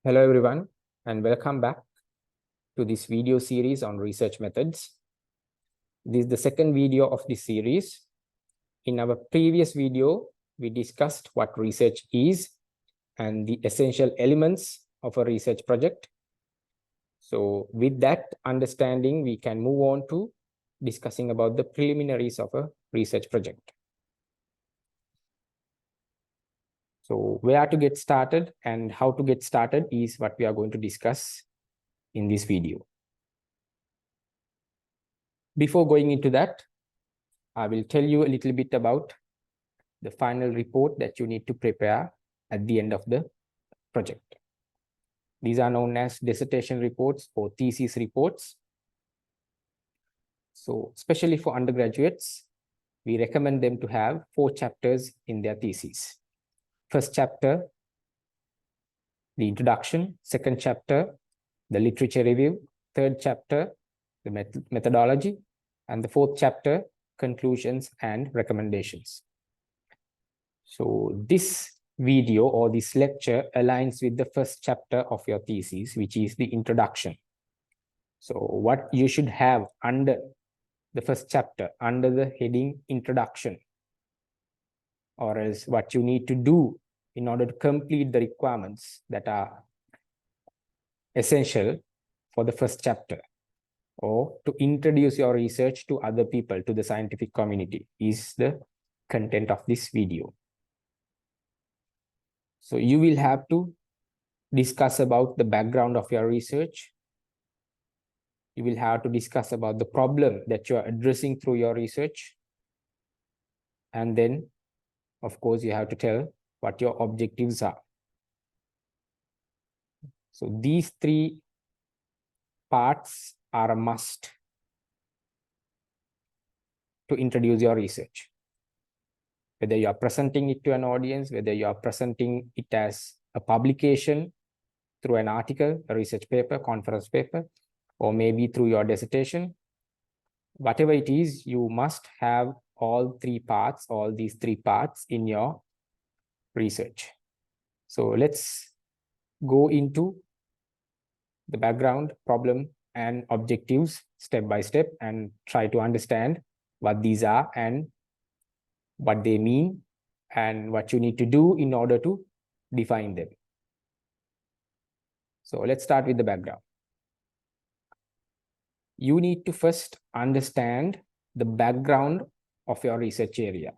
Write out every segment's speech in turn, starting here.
Hello everyone, and welcome back to this video series on research methods. This is the second video of this series. In our previous video, we discussed what research is and the essential elements of a research project. So with that understanding, we can move on to discussing about the preliminaries of a research project. So where to get started and how to get started is what we are going to discuss in this video. Before going into that, I will tell you a little bit about the final report that you need to prepare at the end of the project. These are known as dissertation reports or thesis reports. So especially for undergraduates, we recommend them to have 4 chapters in their thesis. First chapter, the introduction. Second chapter, the literature review. Third chapter, the methodology. And the fourth chapter, conclusions and recommendations. So this video or this lecture aligns with the first chapter of your thesis, which is the introduction. So what you should have under the first chapter, under the heading introduction, or else what you need to do in order to complete the requirements that are essential for the first chapter, or to introduce your research to other people, to the scientific community, is the content of this video. So you will have to discuss about the background of your research. You will have to discuss about the problem that you are addressing through your research. And then, of course, you have to tell what your objectives are. So these 3 parts are a must to introduce your research. Whether you are presenting it to an audience, whether you are presenting it as a publication through an article, a research paper, conference paper, or maybe through your dissertation, whatever it is, you must have all these three parts in your research. So let's go into the background, problem, and objectives step by step and try to understand what these are and what they mean and what you need to do in order to define them. So let's start with the background. You need to first understand the background of your research area.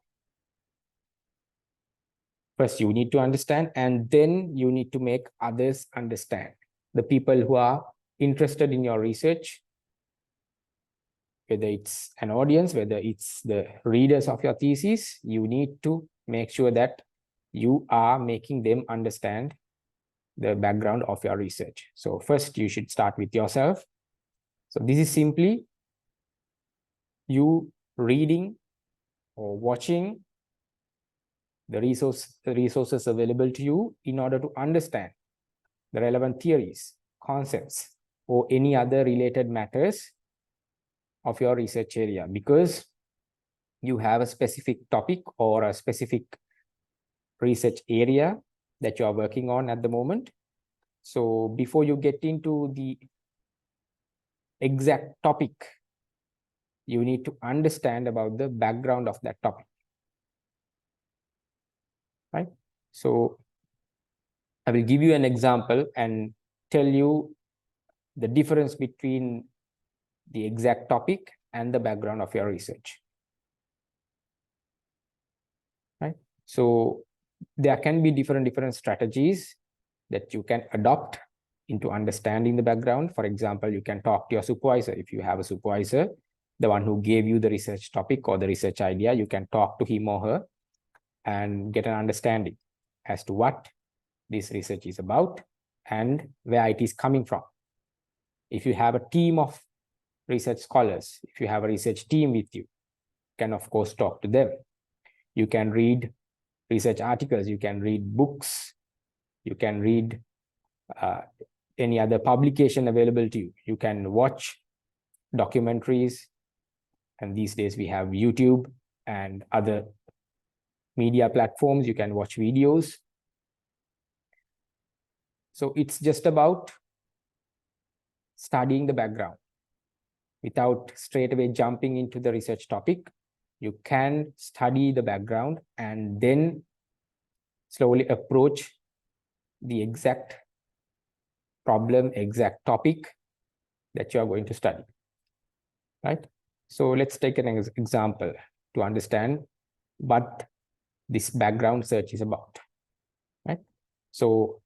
First, you need to understand, and then you need to make others understand. The people who are interested in your research, whether it's an audience, whether it's the readers of your thesis, you need to make sure that you are making them understand the background of your research. So first, you should start with yourself. So this is simply you reading or watching the resources available to you in order to understand the relevant theories, concepts, or any other related matters of your research area, because you have a specific topic or a specific research area that you are working on at the moment. So before you get into the exact topic, you need to understand about the background of that topic, right? So I will give you an example and tell you the difference between the exact topic and the background of your research, right? So there can be different strategies that you can adopt into understanding the background. For example, you can talk to your supervisor. If you have a supervisor, the one who gave you the research topic or the research idea, you can talk to him or her and get an understanding as to what this research is about and where it is coming from. If you have a team of research scholars, if you have a research team with you, can of course talk to them. You can read research articles, you can read books, you can read any other publication available to you. You can watch documentaries, and these days we have YouTube and other media platforms. You can watch videos. So it's just about studying the background without straight away jumping into the research topic. You can study the background and then slowly approach the exact problem, exact topic that you are going to study, right? So let's take an example to understand what this background search is about, right? So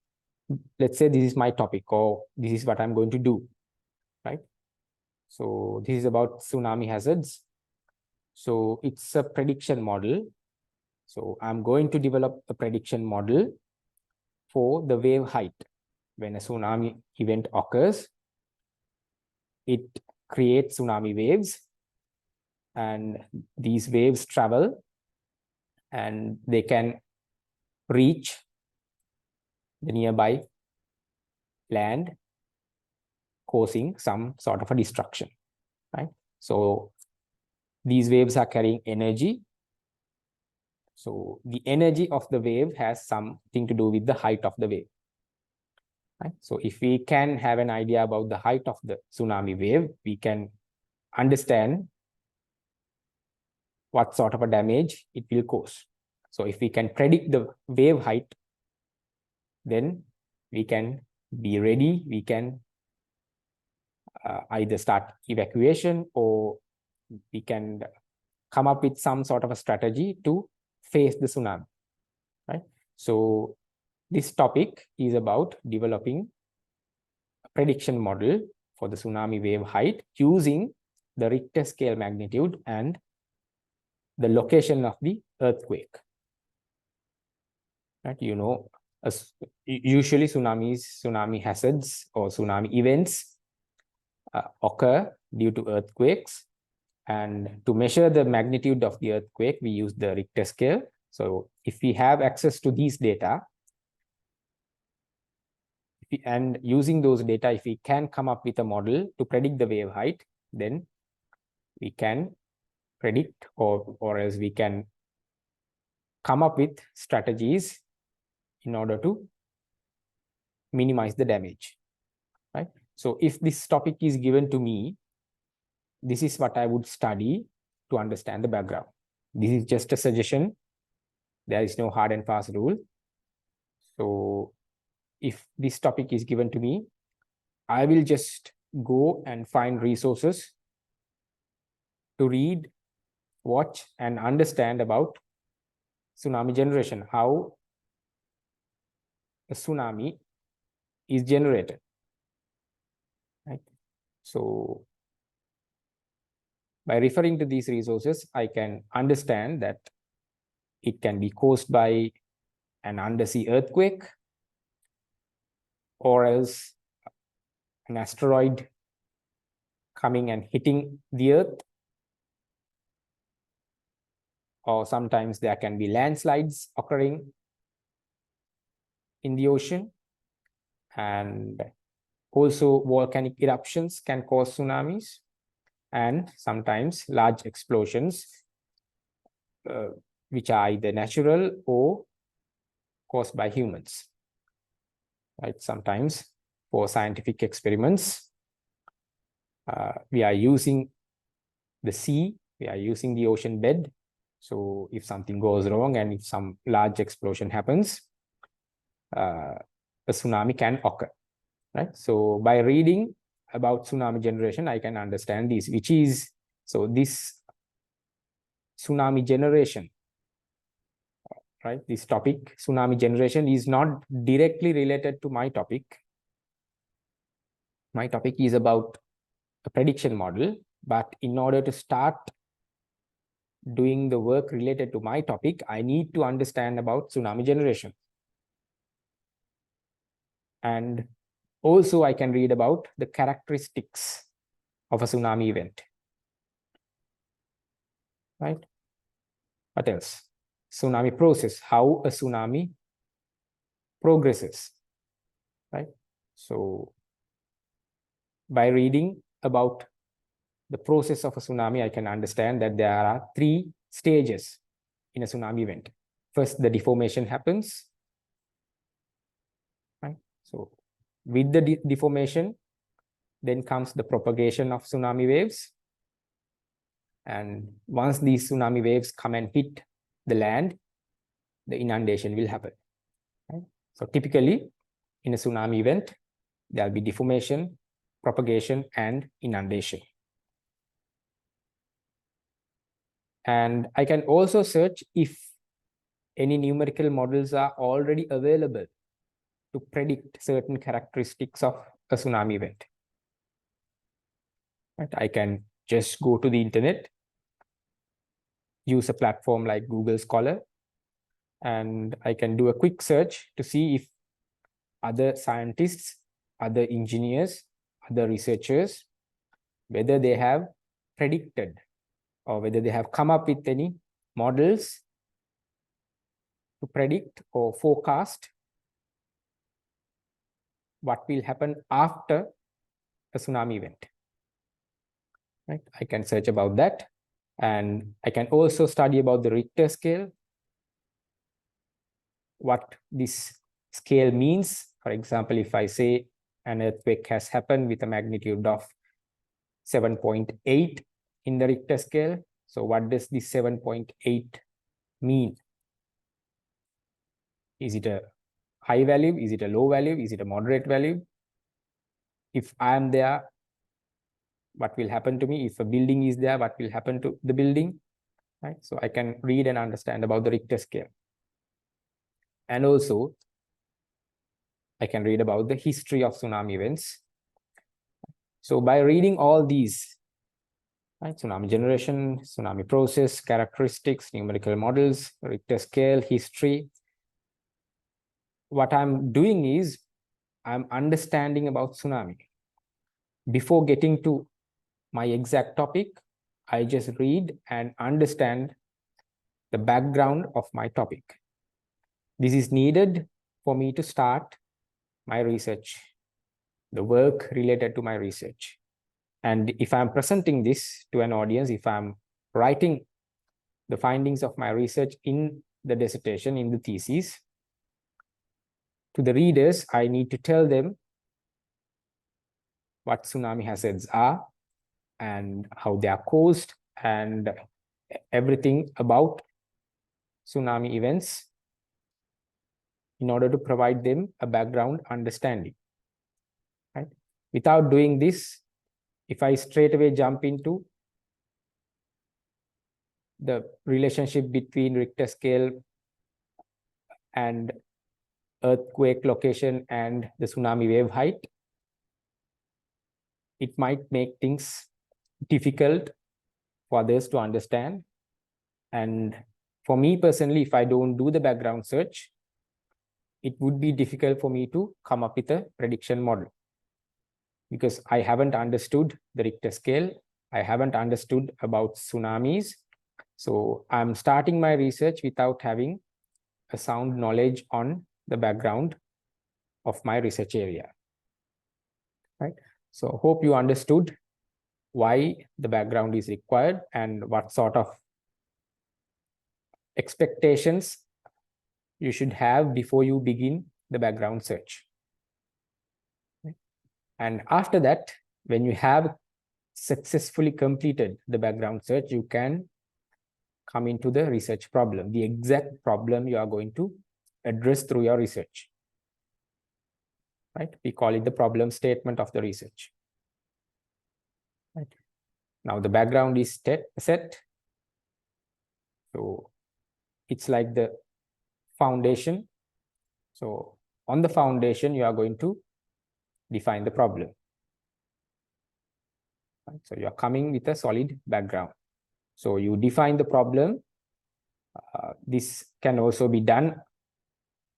let's say this is my topic, or this is what I'm going to do, right? So this is about tsunami hazards. So it's a prediction model. So I'm going to develop a prediction model for the wave height. When a tsunami event occurs, it creates tsunami waves, and these waves travel and they can reach the nearby land, causing some sort of a destruction, right? So these waves are carrying energy. So the energy of the wave has something to do with the height of the wave, right? So if we can have an idea about the height of the tsunami wave, we can understand what sort of a damage it will cause. So if we can predict the wave height, then we can be ready. We can either start evacuation, or we can come up with some sort of a strategy to face the tsunami, right? So this topic is about developing a prediction model for the tsunami wave height using the Richter scale magnitude and the location of the earthquake, right? You know, usually tsunami hazards or tsunami events occur due to earthquakes. And to measure the magnitude of the earthquake, we use the Richter scale. So if we have access to these data, and using those data, if we can come up with a model to predict the wave height, then we can predict, or else we can come up with strategies in order to minimize the damage, right? So if this topic is given to me, this is what I would study to understand the background. This is just a suggestion. There is no hard and fast rule. So if this topic is given to me, I will just go and find resources to read, watch, and understand about tsunami generation, how a tsunami is generated, right? So by referring to these resources, I can understand that it can be caused by an undersea earthquake, or else an asteroid coming and hitting the earth, or sometimes there can be landslides occurring in the ocean, and also volcanic eruptions can cause tsunamis, and sometimes large explosions, which are either natural or caused by humans, right? Sometimes for scientific experiments, we are using the sea, we are using the ocean bed. So if something goes wrong and if some large explosion happens, a tsunami can occur, right? So by reading about tsunami generation, I can understand this, which is, so this tsunami generation, right? This topic, tsunami generation, is not directly related to my topic. My topic is about a prediction model, but in order to start doing the work related to my topic, I need to understand about tsunami generation. And also I can read about the characteristics of a tsunami event, right? What else? Tsunami process, how a tsunami progresses, right? So by reading about the process of a tsunami, I can understand that there are 3 stages in a tsunami event. First, the deformation happens, right? So With the deformation, then comes the propagation of tsunami waves. And once these tsunami waves come and hit the land, the inundation will happen. Right? So typically, in a tsunami event, there will be deformation, propagation, and inundation. And I can also search if any numerical models are already available to predict certain characteristics of a tsunami event. Right? I can just go to the internet, use a platform like Google Scholar, and I can do a quick search to see if other scientists, other engineers, other researchers, whether they have predicted or whether they have come up with any models to predict or forecast what will happen after a tsunami event. Right? I can search about that. And I can also study about the Richter scale, what this scale means. For example, if I say an earthquake has happened with a magnitude of 7.8 in the Richter scale, so what does this 7.8 mean? Is it a high value? Is it a low value? Is it a moderate value? If I am there, what will happen to me? If a building is there, what will happen to the building? Right? So I can read and understand about the Richter scale. And also, I can read about the history of tsunami events. So by reading all these, right, tsunami generation, tsunami process, characteristics, numerical models, Richter scale, history, what I'm doing is I'm understanding about tsunami. Before getting to my exact topic, I just read and understand the background of my topic. This is needed for me to start my research, the work related to my research. And if I'm presenting this to an audience, if I'm writing the findings of my research in the dissertation, in the thesis, to the readers, I need to tell them what tsunami hazards are and how they are caused and everything about tsunami events in order to provide them a background understanding. Right? Without doing this, if I straight away jump into the relationship between Richter scale and earthquake location and the tsunami wave height, it might make things difficult for others to understand. And for me personally, if I don't do the background search, it would be difficult for me to come up with a prediction model because I haven't understood the Richter scale. I haven't understood about tsunamis. So I'm starting my research without having a sound knowledge on the background of my research area. Right? So hope you understood why the background is required and what sort of expectations you should have before you begin the background search. And after that, when you have successfully completed the background search, you can come into the research problem, the exact problem you are going to address through your research. Right? We call it the problem statement of the research. Right? Now the background is set. So it's like the foundation. So on the foundation, you are going to define the problem. Right? So you are coming with a solid background. So you define the problem. This can also be done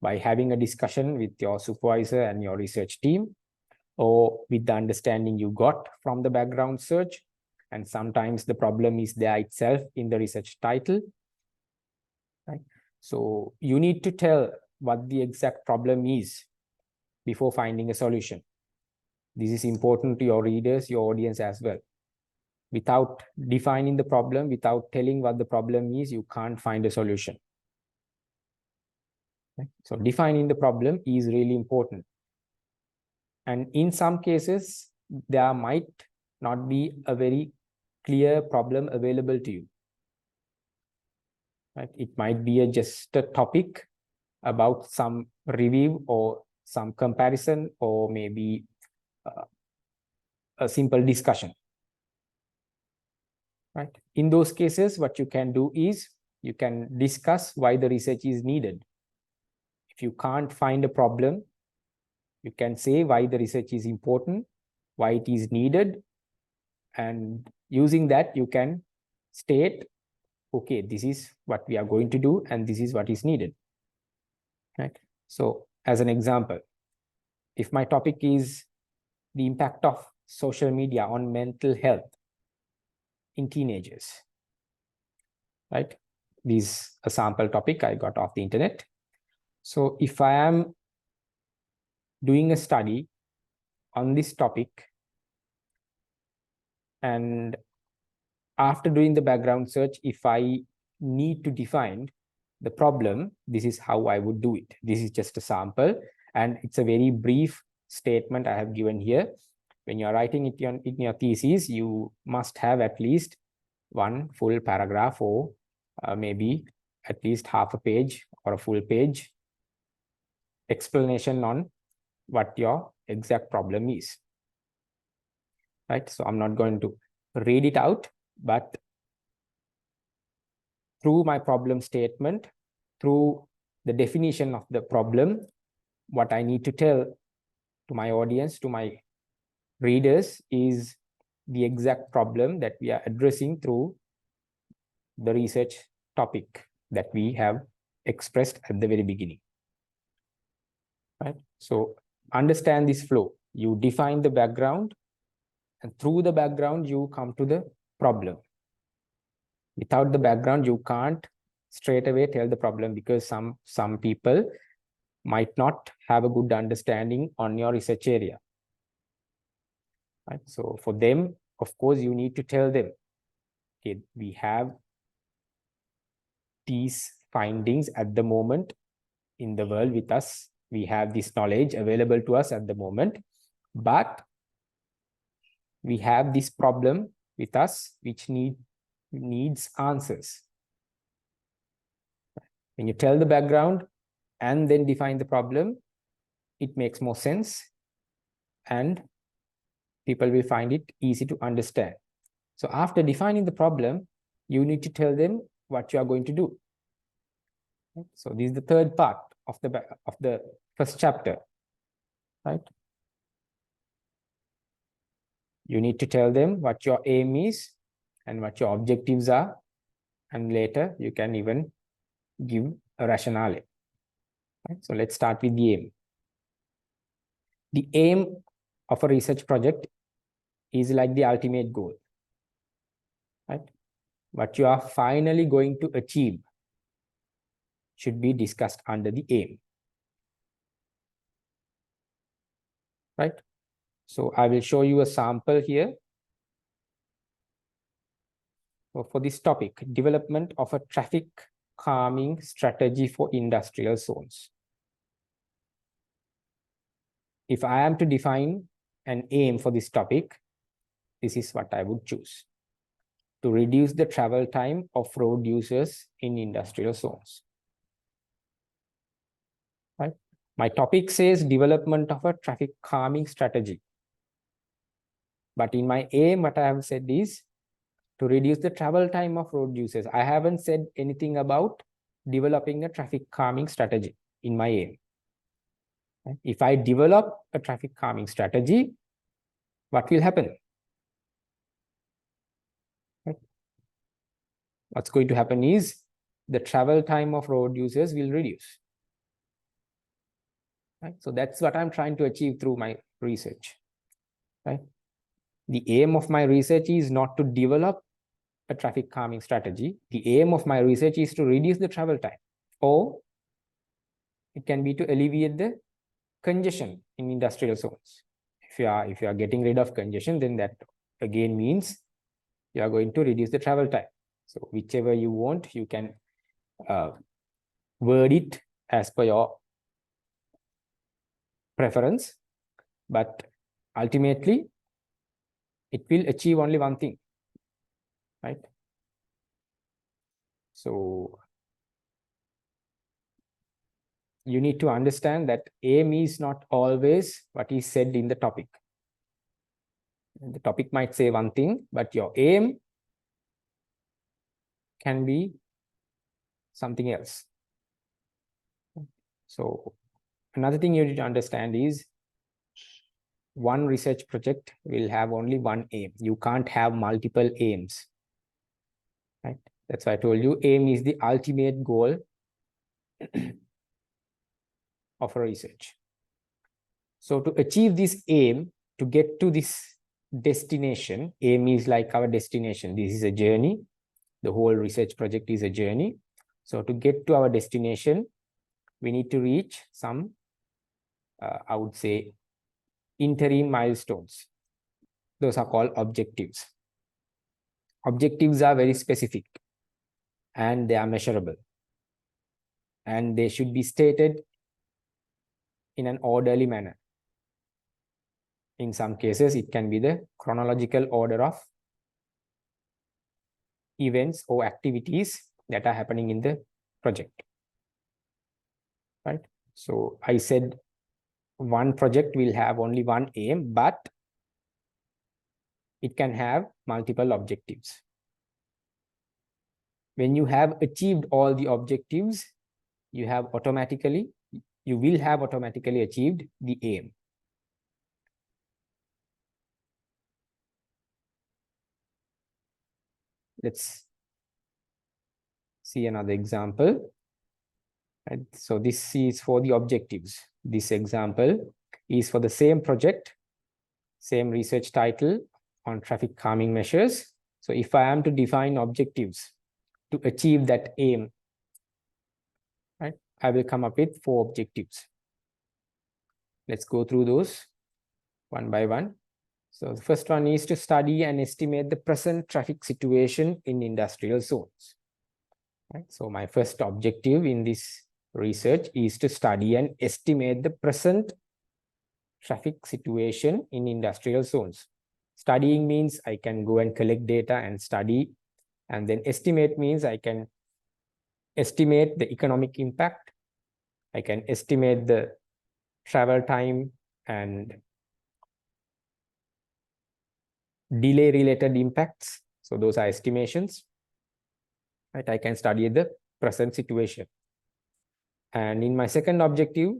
by having a discussion with your supervisor and your research team, or with the understanding you got from the background search. And sometimes the problem is there itself in the research title. Right? So you need to tell what the exact problem is before finding a solution. This is important to your readers, your audience as well. Without defining the problem, without telling what the problem is, you can't find a solution. Okay? So defining the problem is really important. And in some cases, there might not be a very clear problem available to you. Right? It might be just a topic about some review or some comparison, or maybe a simple discussion. Right? In those cases, what you can do is you can discuss why the research is needed. If you can't find a problem, you can say why the research is important, why it is needed, and using that, you can state, okay, this is what we are going to do, and this is what is needed. Right? So, as an example, if my topic is the impact of social media on mental health in teenagers, right? This is a sample topic I got off the internet. So if I am doing a study on this topic, and after doing the background search, if I need to define the problem, this is how I would do it. This is just a sample, and it's a very brief statement I have given here. When you're writing it in your thesis, you must have at least one full paragraph, or maybe at least half a page or a full page explanation on what your exact problem is. Right? So I'm not going to read it out, but through my problem statement, through the definition of the problem, what I need to tell to my audience, to my readers, is the exact problem that we are addressing through the research topic that we have expressed at the very beginning. Right? So understand this flow. You define the background, and through the background, you come to the problem. Without the background, you can't straight away tell the problem, because some people might not have a good understanding on your research area. Right? So for them, of course, you need to tell them, okay, we have these findings at the moment in the world with us. We have this knowledge available to us at the moment, but we have this problem with us which needs answers. When you tell the background and then define the problem, it makes more sense, and people will find it easy to understand. So after defining the problem, you need to tell them what you are going to do. So this is the third part of the first chapter, right? You need to tell them what your aim is and what your objectives are, and later you can even give a rationale. Right? So let's start with the aim. The aim of a research project is like the ultimate goal. Right? What you are finally going to achieve should be discussed under the aim. Right? So I will show you a sample here. So for this topic, development of a traffic calming strategy for industrial zones. If I am to define an aim for this topic, this is what I would choose: to reduce the travel time of road users in industrial zones. Right? My topic says development of a traffic calming strategy. But in my aim, what I have said is to reduce the travel time of road users. I haven't said anything about developing a traffic calming strategy in my aim. Right? If I develop a traffic calming strategy, what will happen? Right? What's going to happen is the travel time of road users will reduce. Right? So that's what I'm trying to achieve through my research. Right? The aim of my research is not to develop a traffic calming strategy. The aim of my research is to reduce the travel time, or it can be to alleviate the congestion in industrial zones. If you are getting rid of congestion, then that again means you are going to reduce the travel time. So whichever you want, you can word it as per your preference. but ultimately it will achieve only one thing, right? So you need to understand that aim is not always what is said in the topic. The topic might say one thing, but your aim can be something else. So another thing you need to understand is one research project will have only one aim. You can't have multiple aims, right? That's why I told you aim is the ultimate goal of a research. So to achieve this aim, to get to this destination, aim is like our destination. This is a journey. The whole research project is a journey. So to get to our destination, we need to reach some, I would say, interim milestones. Those are called objectives. Objectives are very specific and they are measurable. And they should be stated in an orderly manner. In some cases, it can be the chronological order of events or activities that are happening in the project, right? So I said one project will have only one aim, but it can have multiple objectives. When you have achieved all the objectives, you will have automatically achieved the aim. Let's see another example. And so this is for the objectives. This example is for the same project, same research title on traffic calming measures. So if I am to define objectives to achieve that aim, right, I will come up with 4 objectives. Let's go through those one by one. So the first one is to study and estimate the present traffic situation in industrial zones. Right? So my first objective in this research is to study and estimate the present traffic situation in industrial zones. Studying means I can go and collect data and study, and then estimate means I can estimate the economic impact. I can estimate the travel time and delay related impacts. So those are estimations, right? I can study the present situation. And in my second objective,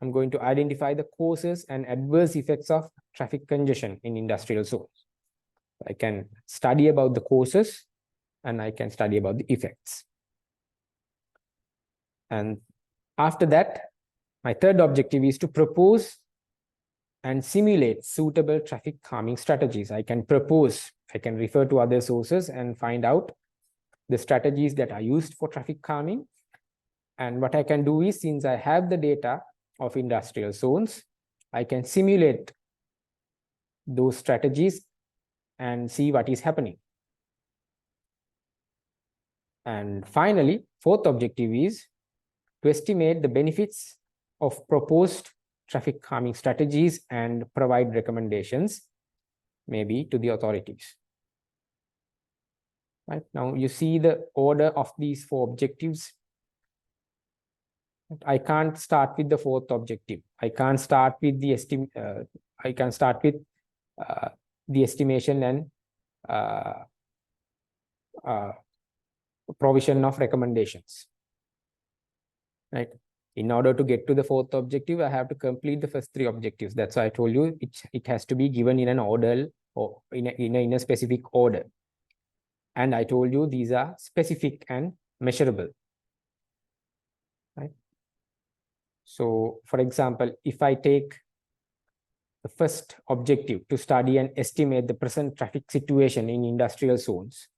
I'm going to identify the causes and adverse effects of traffic congestion in industrial zones. I can study about the causes and I can study about the effects. And after that, my third objective is to propose and simulate suitable traffic calming strategies. I can propose, I can refer to other sources and find out the strategies that are used for traffic calming. And what I can do is, since I have the data of industrial zones, I can simulate those strategies and see what is happening. And finally, fourth objective is to estimate the benefits of proposed traffic calming strategies and provide recommendations, maybe to the authorities. Right now, you see the order of these 4 objectives. I can't start with the fourth objective. I can't start with the estimation and provision of recommendations, right? In order to get to the fourth objective, I have to complete the first 3 objectives. That's why I told you it has to be given in an order or in a specific order. And I told you these are specific and measurable, right? So for example, if I take the first objective to study and estimate the present traffic situation in industrial zones,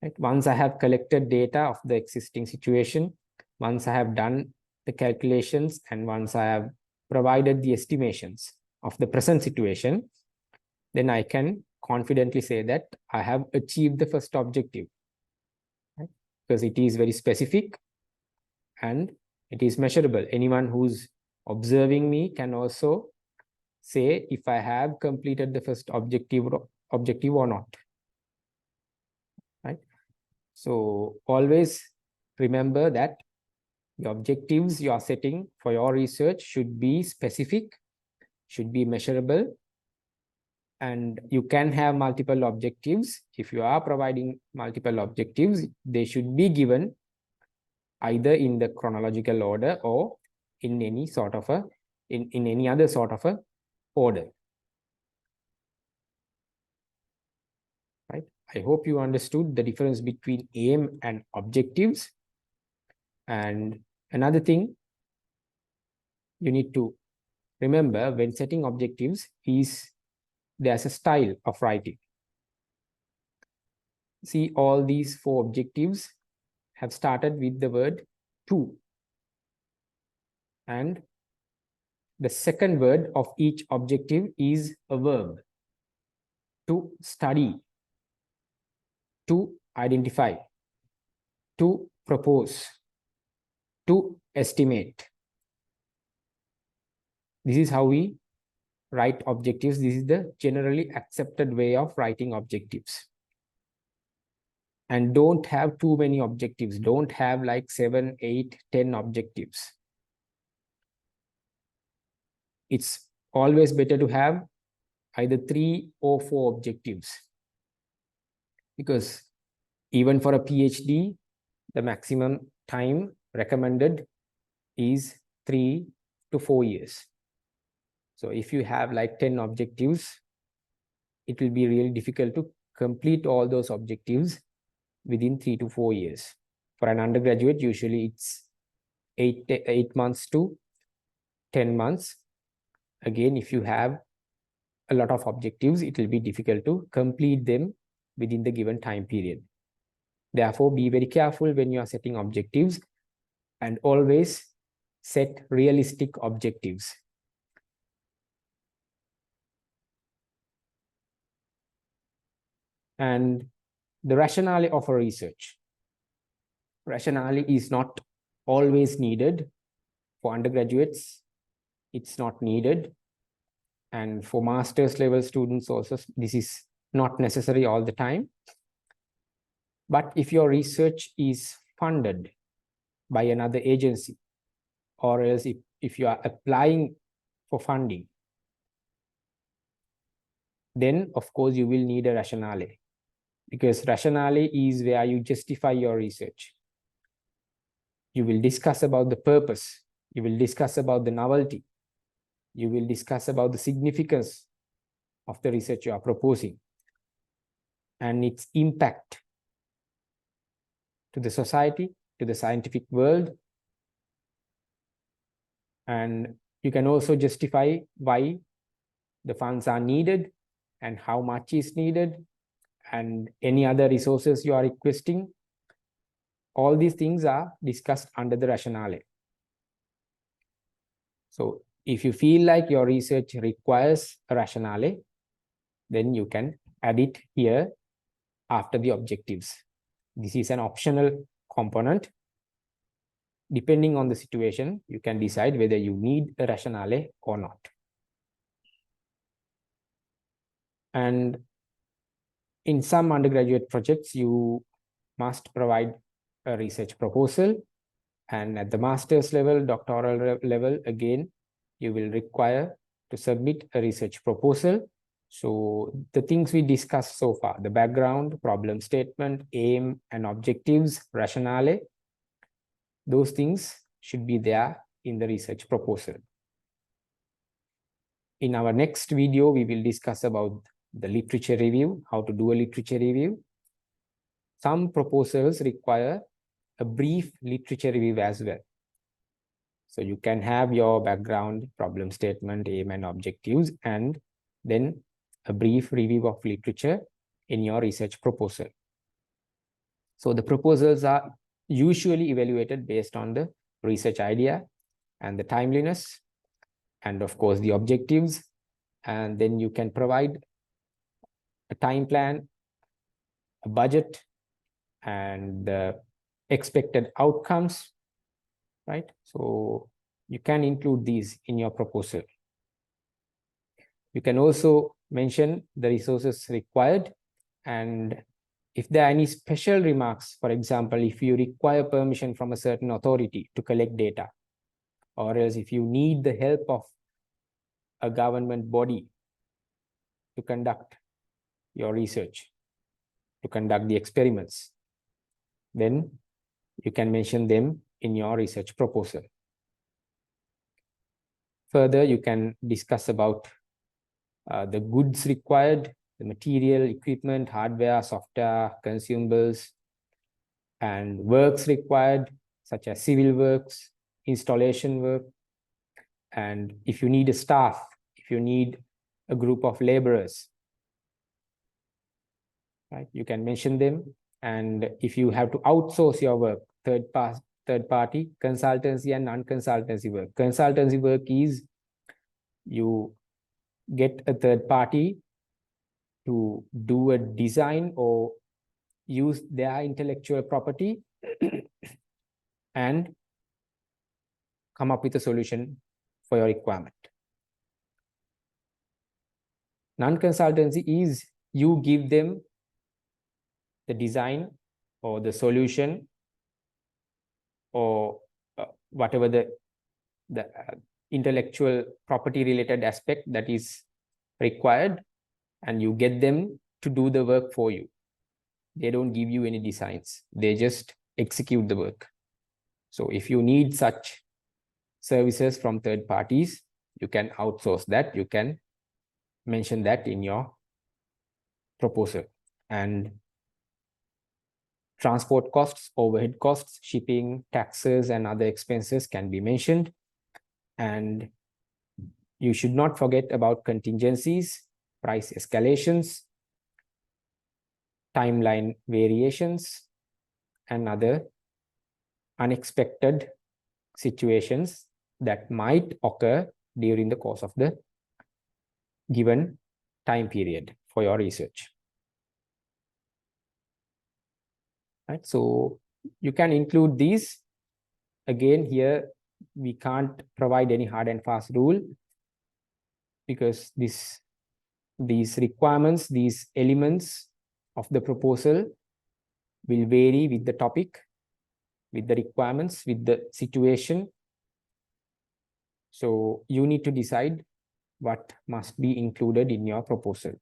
right? Once I have collected data of the existing situation, once I have done the calculations, and once I have provided the estimations of the present situation, then I can confidently say that I have achieved the first objective, right? Because it is very specific and it is measurable. Anyone who's observing me can also say if I have completed the first objective or not, right? So always remember that the objectives you are setting for your research should be specific, should be measurable, and you can have multiple objectives. If you are providing multiple objectives, they should be given either in the chronological order or in any sort of a in any other sort of a order, right? I hope you understood the difference between aim and objectives. And another thing you need to remember when setting objectives is there's a style of writing. See, all these 4 objectives have started with the word to, and the second word of each objective is a verb: to study, to identify, to propose, to estimate. This is how we write objectives. This is the generally accepted way of writing objectives. And don't have too many objectives. Don't have like 7, 8, 10 objectives. It's always better to have either 3 or 4 objectives, because even for a PhD, the maximum time recommended is 3 to 4 years. So if you have like 10 objectives, it will be really difficult to complete all those objectives within 3 to 4 years. For an undergraduate, usually it's 8 months to 10 months. Again, if you have a lot of objectives, it will be difficult to complete them within the given time period. Therefore, be very careful when you are setting objectives, and always set realistic objectives. And the rationale of a research. Rationale is not always needed. For undergraduates, it's not needed. And for master's level students also, this is not necessary all the time. But if your research is funded by another agency, or else if you are applying for funding, then of course you will need a rationale, because rationale is where you justify your research. You will discuss about the purpose, you will discuss about the novelty, you will discuss about the significance of the research you are proposing and its impact to the society, to the scientific world. And you can also justify why the funds are needed and how much is needed and any other resources you are requesting. All these things are discussed under the rationale. So if you feel like your research requires a rationale, then you can add it here after the objectives. This is an optional component. Depending on the situation, you can decide whether you need a rationale or not. And in some undergraduate projects, you must provide a research proposal. And at the master's level, doctoral level, again, you will require to submit a research proposal. So the things we discussed so far, the background, problem statement, aim and objectives, rationale, those things should be there in the research proposal. In our next video, we will discuss about the literature review, how to do a literature review. Some proposals require a brief literature review as well. So you can have your background, problem statement, aim and objectives, and then a brief review of literature in your research proposal. So the proposals are usually evaluated based on the research idea and the timeliness, and of course the objectives. And then you can provide a time plan, a budget, and the expected outcomes, right? So you can include these in your proposal. You can also mention the resources required, and if there are any special remarks, for example, if you require permission from a certain authority to collect data, or else if you need the help of a government body to conduct your research, to conduct the experiments, then you can mention them in your research proposal. Further, you can discuss about the goods required, the material, equipment, hardware, software, consumables, and works required, such as civil works, installation work. And if you need a staff, if you need a group of laborers, right, you can mention them. And if you have to outsource your work, third party, consultancy and non-consultancy work. Consultancy work is you get a third party to do a design or use their intellectual property and come up with a solution for your requirement. Non-consultancy is you give them the design or the solution or whatever the intellectual property related aspect that is required, and you get them to do the work for you. They don't give you any designs, they just execute the work. So if you need such services from third parties, you can outsource that. You can mention that in your proposal. And transport costs, overhead costs, shipping, taxes, and other expenses can be mentioned. And you should not forget about contingencies, price escalations, timeline variations, and other unexpected situations that might occur during the course of the given time period for your research. Right, so you can include these. Again, here we can't provide any hard and fast rule, because these requirements, these elements of the proposal will vary with the topic, with the requirements, with the situation. So you need to decide what must be included in your proposal.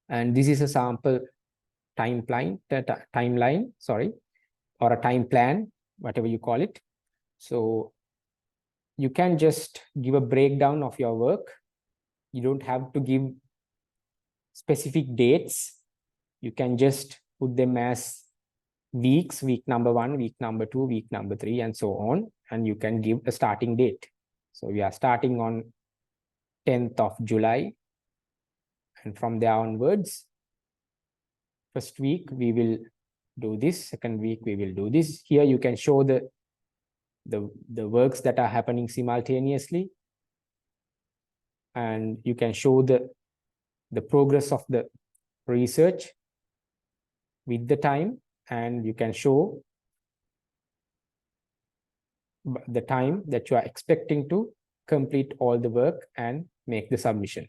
And this is a sample timeline, or a time plan, whatever you call it. So you can just give a breakdown of your work. You don't have to give specific dates. You can just put them as weeks, week number 1, week number 2, week number 3, and so on. And you can give a starting date. So we are starting on 10th of July. And from there onwards, first week we will do this, second week we will do this. Here you can show the works that are happening simultaneously. And you can show the progress of the research with the time, and you can show the time that you are expecting to complete all the work and make the submission.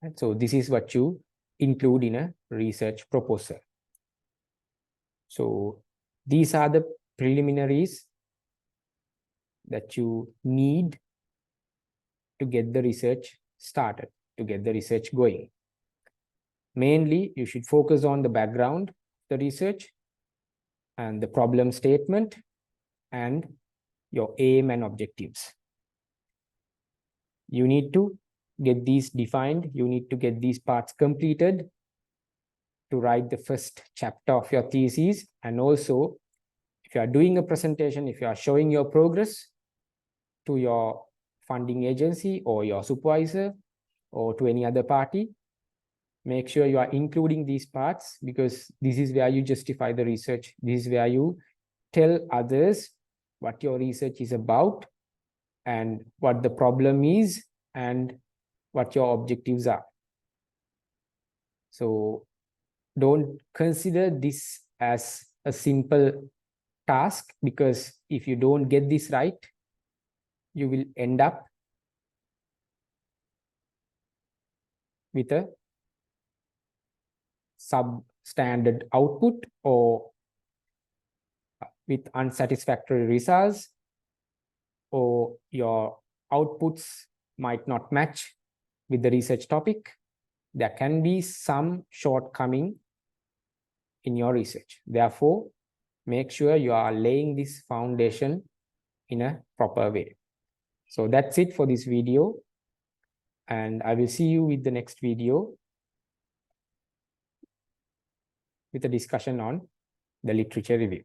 And so this is what you include in a research proposal. So these are the preliminaries that you need to get the research started, to get the research going. Mainly, you should focus on the background of the research and the problem statement and your aim and objectives. You need to get these defined. You need to get these parts completed to write the first chapter of your thesis. And also, if you are doing a presentation, if you are showing your progress to your funding agency or your supervisor or to any other party, make sure you are including these parts, because this is where you justify the research. This is where you tell others what your research is about and what the problem is and what your objectives are. So don't consider this as a simple task, because if you don't get this right, you will end up with a substandard output or with unsatisfactory results, or your outputs might not match with the research topic. There can be some shortcoming in your research. Therefore, make sure you are laying this foundation in a proper way. So that's it for this video, and I will see you with the next video with a discussion on the literature review.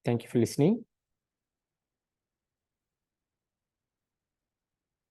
Thank you for listening.